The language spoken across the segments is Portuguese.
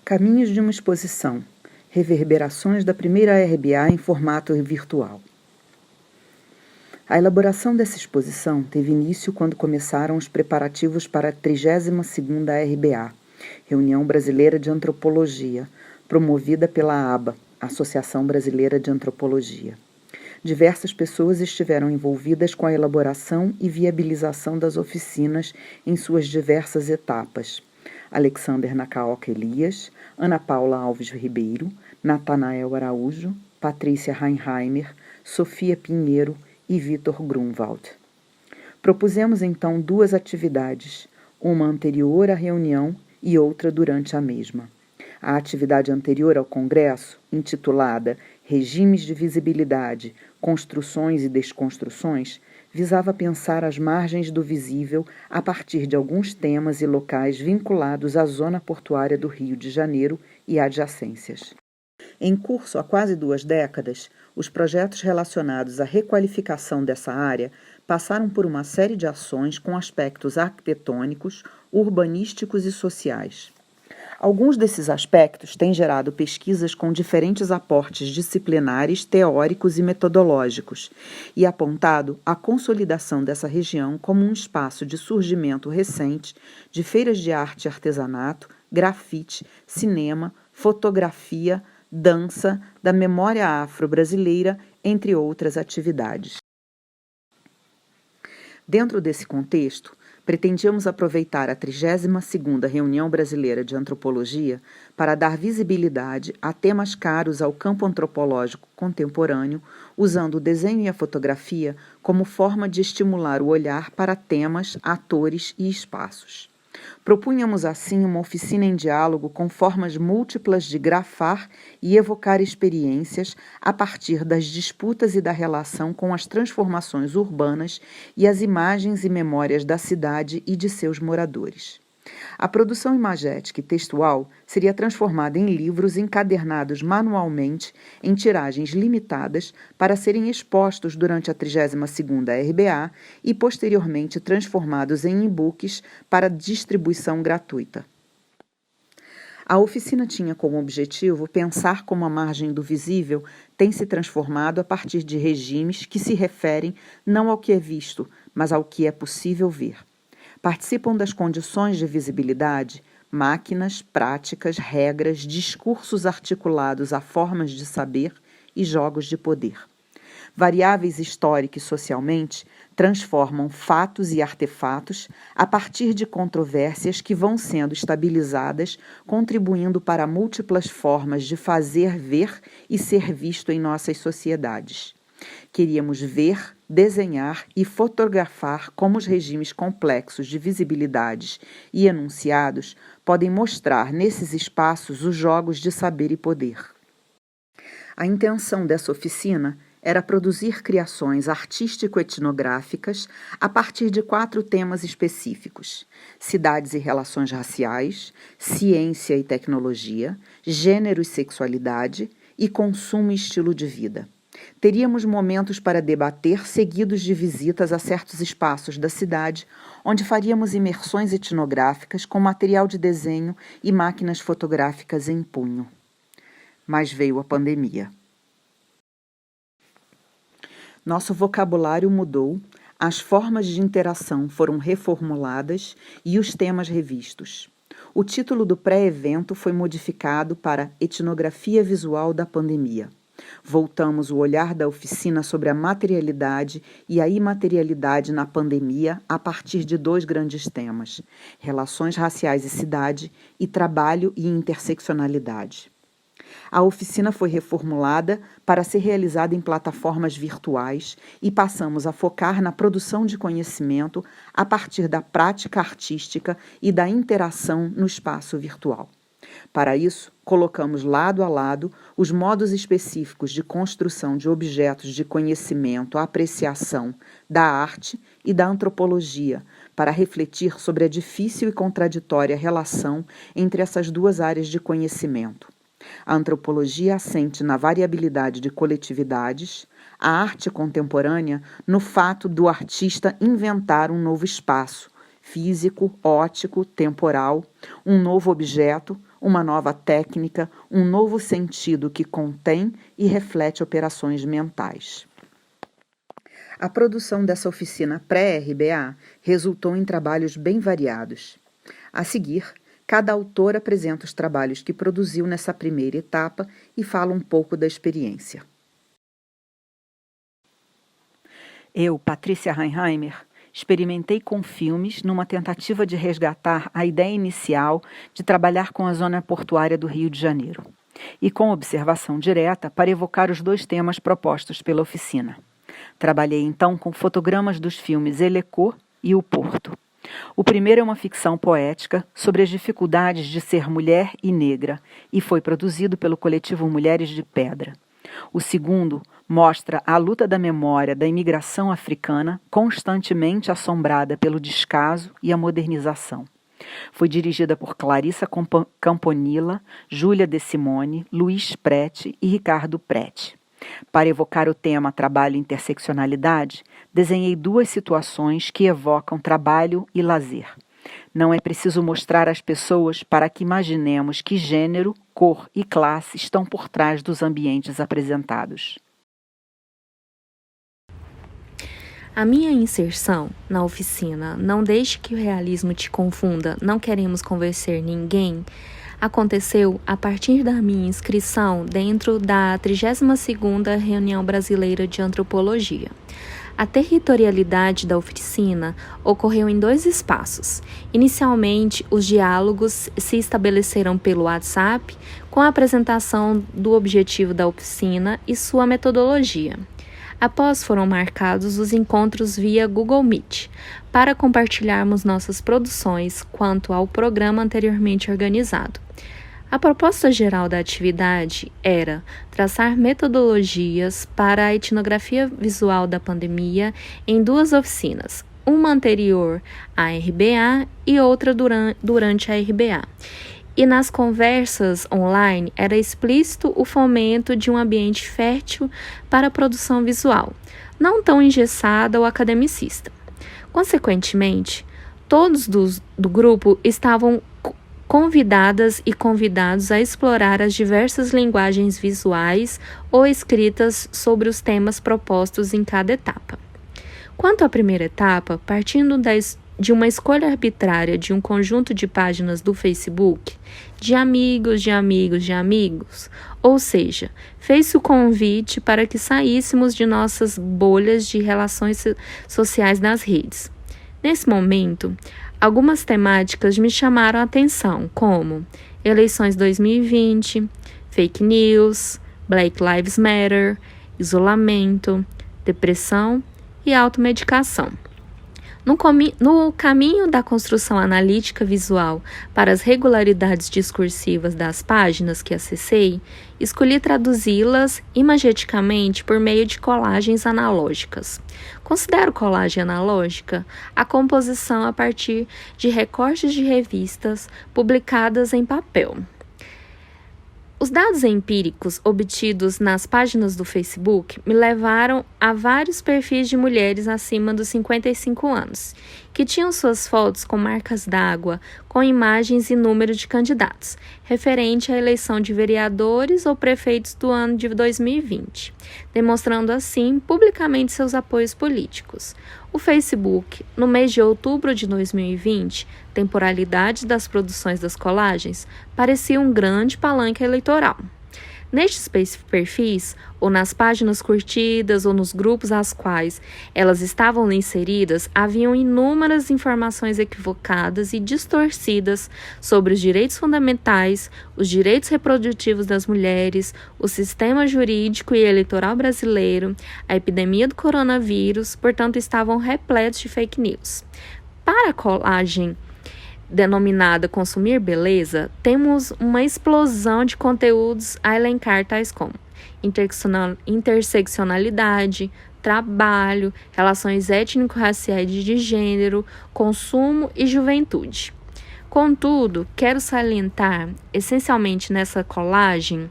Caminhos de uma exposição. Reverberações da primeira RBA em formato virtual. A elaboração dessa exposição teve início quando começaram os preparativos para a 32ª RBA, Reunião Brasileira de Antropologia, promovida pela ABA, Associação Brasileira de Antropologia. Diversas pessoas estiveram envolvidas com a elaboração e viabilização das oficinas em suas diversas etapas. Alexander Nakaoka Elias, Ana Paula Alves Ribeiro, Natanael Araújo, Patrícia Reinheimer, Sofia Pinheiro e Vitor Grunwald. Propusemos então duas atividades, uma anterior à reunião e outra durante a mesma. A atividade anterior ao congresso, intitulada Regimes de Visibilidade, Construções e Desconstruções, visava pensar as margens do visível a partir de alguns temas e locais vinculados à zona portuária do Rio de Janeiro e adjacências. Em curso há quase 2 décadas, os projetos relacionados à requalificação dessa área passaram por uma série de ações com aspectos arquitetônicos, urbanísticos e sociais. Alguns desses aspectos têm gerado pesquisas com diferentes aportes disciplinares, teóricos e metodológicos, e apontado a consolidação dessa região como um espaço de surgimento recente de feiras de arte e artesanato, grafite, cinema, fotografia, dança, da memória afro-brasileira, entre outras atividades. Dentro desse contexto, pretendíamos aproveitar a 32ª Reunião Brasileira de Antropologia para dar visibilidade a temas caros ao campo antropológico contemporâneo, usando o desenho e a fotografia como forma de estimular o olhar para temas, atores e espaços. Propunhamos assim uma oficina em diálogo com formas múltiplas de grafar e evocar experiências a partir das disputas e da relação com as transformações urbanas e as imagens e memórias da cidade e de seus moradores. A produção imagética e textual seria transformada em livros encadernados manualmente em tiragens limitadas para serem expostos durante a 32ª RBA e posteriormente transformados em e-books para distribuição gratuita. A oficina tinha como objetivo pensar como a margem do visível tem se transformado a partir de regimes que se referem não ao que é visto, mas ao que é possível ver. Participam das condições de visibilidade máquinas, práticas, regras, discursos articulados a formas de saber e jogos de poder. Variáveis histórica e socialmente transformam fatos e artefatos a partir de controvérsias que vão sendo estabilizadas, contribuindo para múltiplas formas de fazer ver e ser visto em nossas sociedades. Queríamos ver, desenhar e fotografar como os regimes complexos de visibilidades e enunciados podem mostrar nesses espaços os jogos de saber e poder. A intenção dessa oficina era produzir criações artístico-etnográficas a partir de 4 temas específicos: cidades e relações raciais, ciência e tecnologia, gênero e sexualidade e consumo e estilo de vida. Teríamos momentos para debater, seguidos de visitas a certos espaços da cidade, onde faríamos imersões etnográficas com material de desenho e máquinas fotográficas em punho. Mas veio a pandemia. Nosso vocabulário mudou, as formas de interação foram reformuladas e os temas revistos. O título do pré-evento foi modificado para Etnografia Visual da Pandemia. Voltamos o olhar da oficina sobre a materialidade e a imaterialidade na pandemia a partir de 2 grandes temas: relações raciais e cidade e trabalho e interseccionalidade. A oficina foi reformulada para ser realizada em plataformas virtuais e passamos a focar na produção de conhecimento a partir da prática artística e da interação no espaço virtual. Para isso, colocamos lado a lado os modos específicos de construção de objetos de conhecimento, apreciação da arte e da antropologia, para refletir sobre a difícil e contraditória relação entre essas 2 áreas de conhecimento. A antropologia assente na variabilidade de coletividades, a arte contemporânea no fato do artista inventar um novo espaço, físico, óptico, temporal, um novo objeto, uma nova técnica, um novo sentido que contém e reflete operações mentais. A produção dessa oficina pré-RBA resultou em trabalhos bem variados. A seguir, cada autor apresenta os trabalhos que produziu nessa primeira etapa e fala um pouco da experiência. Eu, Patrícia Reinheimer, experimentei com filmes numa tentativa de resgatar a ideia inicial de trabalhar com a zona portuária do Rio de Janeiro, e com observação direta para evocar os dois temas propostos pela oficina. Trabalhei então com fotogramas dos filmes Elecô e O Porto. O primeiro é uma ficção poética sobre as dificuldades de ser mulher e negra e foi produzido pelo coletivo Mulheres de Pedra. O segundo mostra a luta da memória da imigração africana constantemente assombrada pelo descaso e a modernização. Foi dirigida por Clarissa Camponilla, Júlia De Simone, Luiz Prete e Ricardo Prete. Para evocar o tema trabalho e interseccionalidade, desenhei duas situações que evocam trabalho e lazer. Não é preciso mostrar às pessoas para que imaginemos que gênero, cor e classe estão por trás dos ambientes apresentados. A minha inserção na oficina Não Deixe que o Realismo Te Confunda, Não Queremos Convencer Ninguém aconteceu a partir da minha inscrição dentro da 32ª Reunião Brasileira de Antropologia. A territorialidade da oficina ocorreu em dois espaços. Inicialmente, os diálogos se estabeleceram pelo WhatsApp, com a apresentação do objetivo da oficina e sua metodologia. Após foram marcados os encontros via Google Meet, para compartilharmos nossas produções quanto ao programa anteriormente organizado. A proposta geral da atividade era traçar metodologias para a etnografia visual da pandemia em duas oficinas, uma anterior à RBA e outra durante a RBA. E nas conversas online era explícito o fomento de um ambiente fértil para a produção visual, não tão engessada ou academicista. Consequentemente, todos do grupo estavam convidadas e convidados a explorar as diversas linguagens visuais ou escritas sobre os temas propostos em cada etapa. Quanto à primeira etapa, partindo de uma escolha arbitrária de um conjunto de páginas do Facebook, de amigos, ou seja, fez-se o convite para que saíssemos de nossas bolhas de relações sociais nas redes. Nesse momento, algumas temáticas me chamaram a atenção, como eleições 2020, fake news, Black Lives Matter, isolamento, depressão e automedicação. No caminho da construção analítica visual para as regularidades discursivas das páginas que acessei, escolhi traduzi-las imageticamente por meio de colagens analógicas. Considero colagem analógica a composição a partir de recortes de revistas publicadas em papel. Os dados empíricos obtidos nas páginas do Facebook me levaram a vários perfis de mulheres acima dos 55 anos, que tinham suas fotos com marcas d'água, com imagens e número de candidatos, referente à eleição de vereadores ou prefeitos do ano de 2020, demonstrando assim publicamente seus apoios políticos. O Facebook, no mês de outubro de 2020, temporalidade das produções das colagens, parecia um grande palanque eleitoral. Nestes perfis, ou nas páginas curtidas, ou nos grupos às quais elas estavam inseridas, haviam inúmeras informações equivocadas e distorcidas sobre os direitos fundamentais, os direitos reprodutivos das mulheres, o sistema jurídico e eleitoral brasileiro, a epidemia do coronavírus, portanto, estavam repletos de fake news. Para a colagem denominada Consumir Beleza, temos uma explosão de conteúdos a elencar, tais como interseccionalidade, trabalho, relações étnico-raciais e de gênero, consumo e juventude. Contudo, quero salientar, essencialmente nessa colagem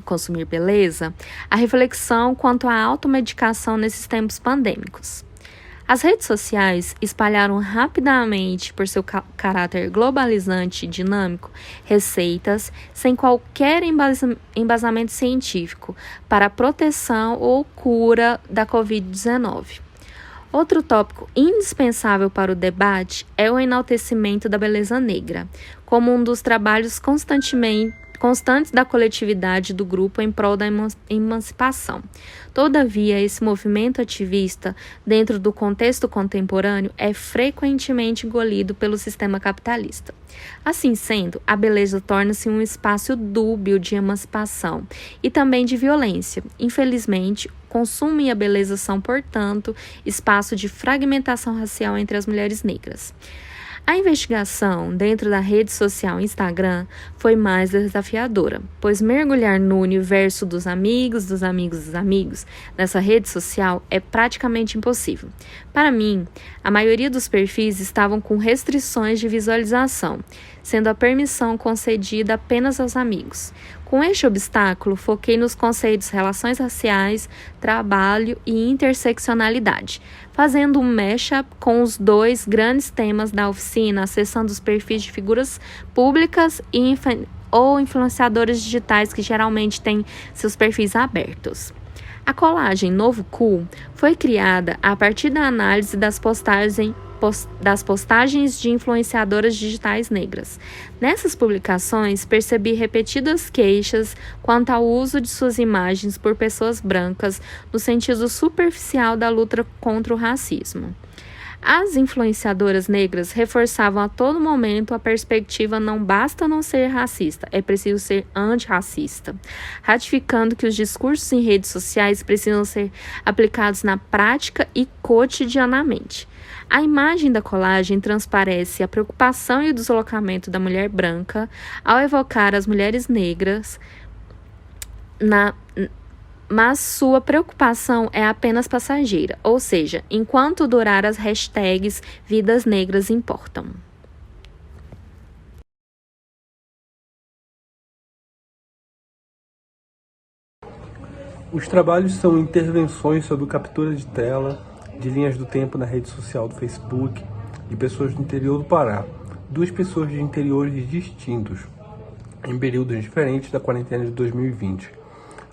Consumir Beleza, a reflexão quanto à automedicação nesses tempos pandêmicos. As redes sociais espalharam rapidamente, por seu caráter globalizante e dinâmico, receitas sem qualquer embasamento científico para a proteção ou cura da Covid-19. Outro tópico indispensável para o debate é o enaltecimento da beleza negra, como um dos trabalhos constantes da coletividade do grupo em prol da emancipação. Todavia, esse movimento ativista, dentro do contexto contemporâneo, é frequentemente engolido pelo sistema capitalista. Assim sendo, a beleza torna-se um espaço dúbio de emancipação e também de violência. Infelizmente, o consumo e a beleza são, portanto, espaço de fragmentação racial entre as mulheres negras. A investigação dentro da rede social Instagram foi mais desafiadora, pois mergulhar no universo dos amigos, nessa rede social é praticamente impossível. Para mim, a maioria dos perfis estavam com restrições de visualização, sendo a permissão concedida apenas aos amigos. Com este obstáculo, foquei nos conceitos relações raciais, trabalho e interseccionalidade, fazendo um mashup com os dois grandes temas da oficina, acessando os perfis de figuras públicas ou influenciadoras digitais que geralmente têm seus perfis abertos. A colagem Novo Cool foi criada a partir da análise das postagens de influenciadoras digitais negras. Nessas publicações, percebi repetidas queixas quanto ao uso de suas imagens por pessoas brancas no sentido superficial da luta contra o racismo. As influenciadoras negras reforçavam a todo momento a perspectiva não basta não ser racista, é preciso ser antirracista, ratificando que os discursos em redes sociais precisam ser aplicados na prática e cotidianamente. A imagem da colagem transparece a preocupação e o deslocamento da mulher branca ao evocar as mulheres negras mas sua preocupação é apenas passageira, ou seja, enquanto durar as hashtags Vidas Negras Importam. Os trabalhos são intervenções sobre captura de tela, de linhas do tempo na rede social do Facebook, de pessoas do interior do Pará, duas pessoas de interiores distintos, em períodos diferentes da quarentena de 2020.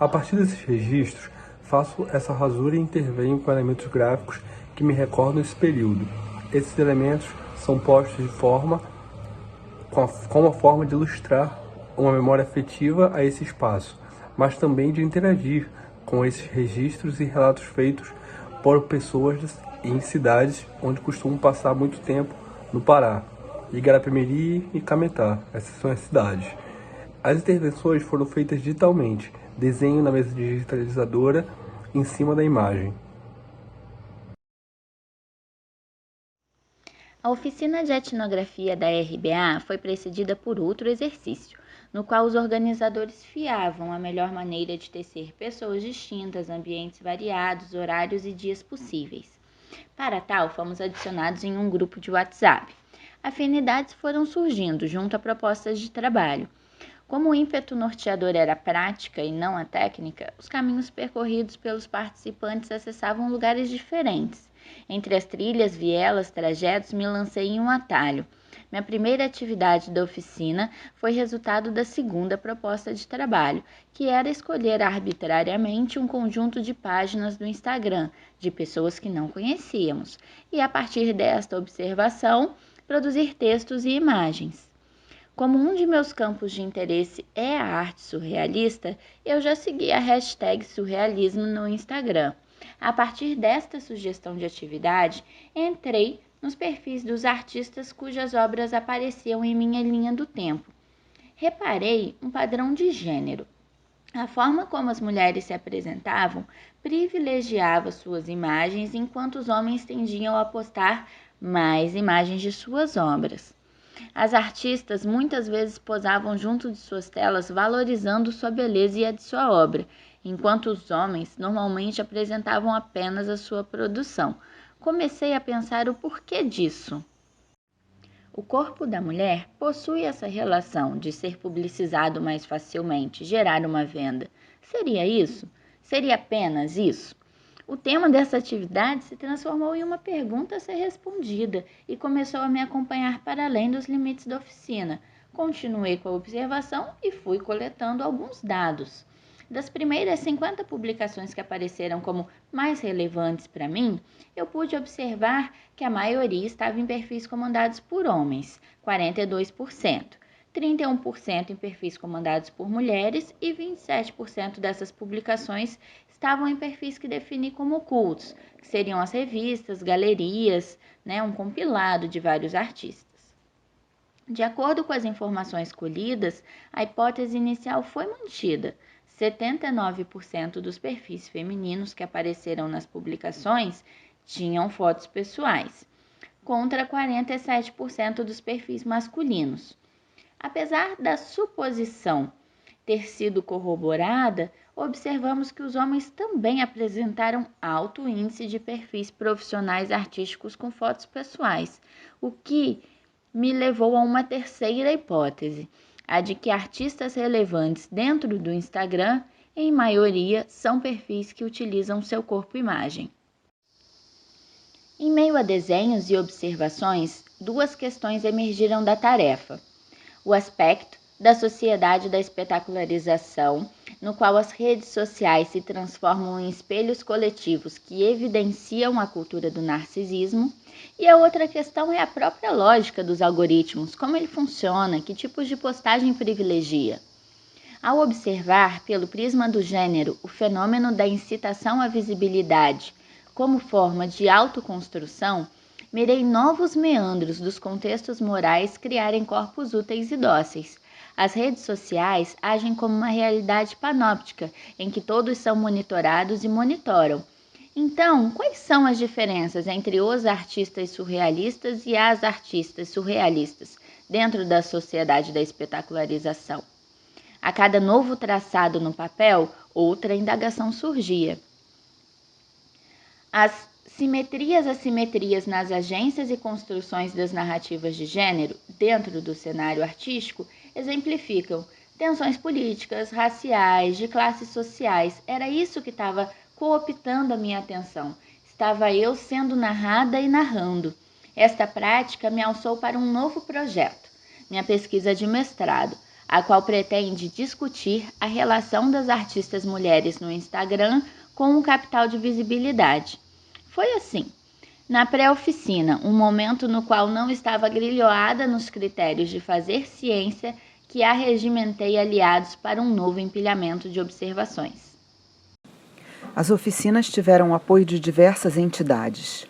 A partir desses registros, faço essa rasura e intervenho com elementos gráficos que me recordam esse período. Esses elementos são postos de forma com a forma de ilustrar uma memória afetiva a esse espaço, mas também de interagir com esses registros e relatos feitos por pessoas em cidades onde costumam passar muito tempo no Pará, Igarapé-Miri e Cametá, essas são as cidades. As intervenções foram feitas digitalmente, desenho na mesa digitalizadora em cima da imagem. A oficina de etnografia da RBA foi precedida por outro exercício, no qual os organizadores fiavam a melhor maneira de tecer pessoas distintas, ambientes variados, horários e dias possíveis. Para tal, fomos adicionados em um grupo de WhatsApp. Afinidades foram surgindo junto a propostas de trabalho. Como o ímpeto norteador era a prática e não a técnica, os caminhos percorridos pelos participantes acessavam lugares diferentes. Entre as trilhas, vielas, trajetos, me lancei em um atalho. Minha primeira atividade da oficina foi resultado da segunda proposta de trabalho, que era escolher arbitrariamente um conjunto de páginas do Instagram de pessoas que não conhecíamos e, a partir desta observação, produzir textos e imagens. Como um de meus campos de interesse é a arte surrealista, eu já segui a hashtag surrealismo no Instagram. A partir desta sugestão de atividade, entrei nos perfis dos artistas cujas obras apareciam em minha linha do tempo. Reparei um padrão de gênero. A forma como as mulheres se apresentavam privilegiava suas imagens, enquanto os homens tendiam a postar mais imagens de suas obras. As artistas muitas vezes posavam junto de suas telas, valorizando sua beleza e a de sua obra, enquanto os homens normalmente apresentavam apenas a sua produção. Comecei a pensar o porquê disso. O corpo da mulher possui essa relação de ser publicizado mais facilmente, gerar uma venda. Seria isso? Seria apenas isso? O tema dessa atividade se transformou em uma pergunta a ser respondida e começou a me acompanhar para além dos limites da oficina. Continuei com a observação e fui coletando alguns dados. Das primeiras 50 publicações que apareceram como mais relevantes para mim, eu pude observar que a maioria estava em perfis comandados por homens, 42%, 31% em perfis comandados por mulheres e 27% dessas publicações estavam em perfis que defini como ocultos, que seriam as revistas, galerias, um compilado de vários artistas. De acordo com as informações colhidas, a hipótese inicial foi mantida. 79% dos perfis femininos que apareceram nas publicações tinham fotos pessoais, contra 47% dos perfis masculinos. Apesar da suposição ter sido corroborada, observamos que os homens também apresentaram alto índice de perfis profissionais artísticos com fotos pessoais, o que me levou a uma terceira hipótese, a de que artistas relevantes dentro do Instagram, em maioria, são perfis que utilizam seu corpo-imagem. Em meio a desenhos e observações, duas questões emergiram da tarefa. O aspecto da sociedade da espetacularização, no qual as redes sociais se transformam em espelhos coletivos que evidenciam a cultura do narcisismo, e a outra questão é a própria lógica dos algoritmos, como ele funciona, que tipos de postagem privilegia. Ao observar, pelo prisma do gênero, o fenômeno da incitação à visibilidade como forma de autoconstrução, mirei novos meandros dos contextos morais criarem corpos úteis e dóceis. As redes sociais agem como uma realidade panóptica, em que todos são monitorados e monitoram. Então, quais são as diferenças entre os artistas surrealistas e as artistas surrealistas dentro da sociedade da espetacularização? A cada novo traçado no papel, outra indagação surgia. As simetrias e assimetrias nas agências e construções das narrativas de gênero dentro do cenário artístico exemplificam tensões políticas, raciais, de classes sociais. Era isso que estava cooptando a minha atenção. Estava eu sendo narrada e narrando. Esta prática me alçou para um novo projeto, minha pesquisa de mestrado, a qual pretende discutir a relação das artistas mulheres no Instagram com o capital de visibilidade. Foi assim, na pré-oficina, um momento no qual não estava grilhoada nos critérios de fazer ciência, que arregimentei aliados para um novo empilhamento de observações. As oficinas tiveram o apoio de diversas entidades.